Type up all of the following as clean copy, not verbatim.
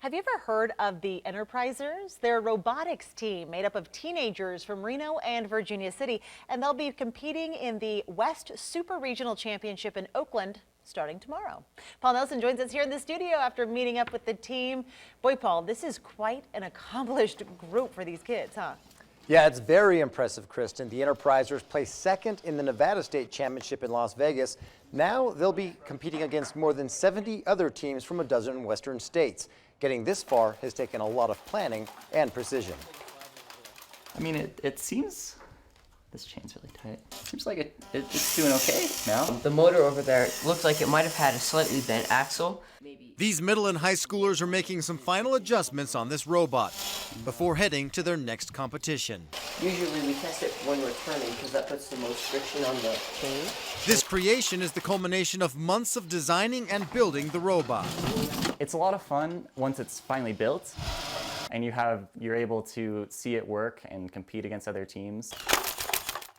Have you ever heard of the Enterprisers? They're a robotics team made up of teenagers from Reno and Virginia City, and they'll be competing in the West Super Regional Championship in Oakland starting tomorrow. Paul Nelson joins us here in the studio after meeting up with the team. Boy, Paul, this is quite an accomplished group for these kids, huh? Yeah, it's very impressive, Kristen. The Enterprisers placed second in the Nevada State Championship in Las Vegas. Now they'll be competing against more than 70 other teams from a dozen western states. Getting this far has taken a lot of planning and precision. I mean, it seems, this chain's really tight. Seems like it's doing okay now. The motor over there looks like it might have had a slightly bent axle. These middle and high schoolers are making some final adjustments on this robot before heading to their next competition. Usually we test it when we're turning because that puts the most friction on the chain. This creation is the culmination of months of designing and building the robot. It's a lot of fun once it's finally built and you're able to see it work and compete against other teams.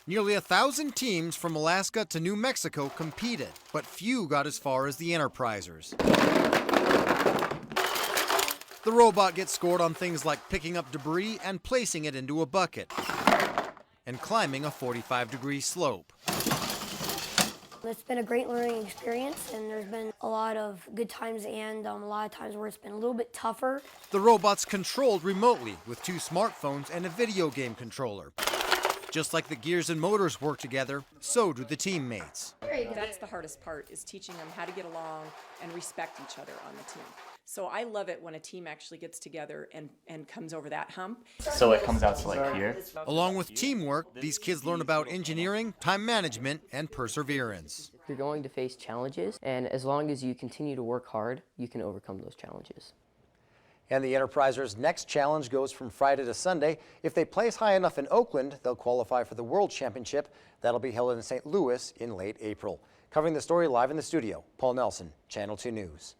Nearly 1,000 teams from Alaska to New Mexico competed, but few got as far as the Enterprisers. The robot gets scored on things like picking up debris and placing it into a bucket, and climbing a 45-degree slope. It's been a great learning experience, and there's been a lot of good times and a lot of times where it's been a little bit tougher. The robot's controlled remotely with 2 smartphones and a video game controller. Just like the gears and motors work together, so do the teammates. That's the hardest part, is teaching them how to get along and respect each other on the team. So I love it when a team actually gets together and comes over that hump. So it comes out to like here. Along with teamwork, these kids learn about engineering, time management, and perseverance. You're going to face challenges, and as long as you continue to work hard, you can overcome those challenges. And the Enterprisers' next challenge goes from Friday to Sunday. If they place high enough in Oakland, they'll qualify for the World Championship. That'll be held in St. Louis in late April. Covering the story live in the studio, Paul Nelson, Channel 2 News.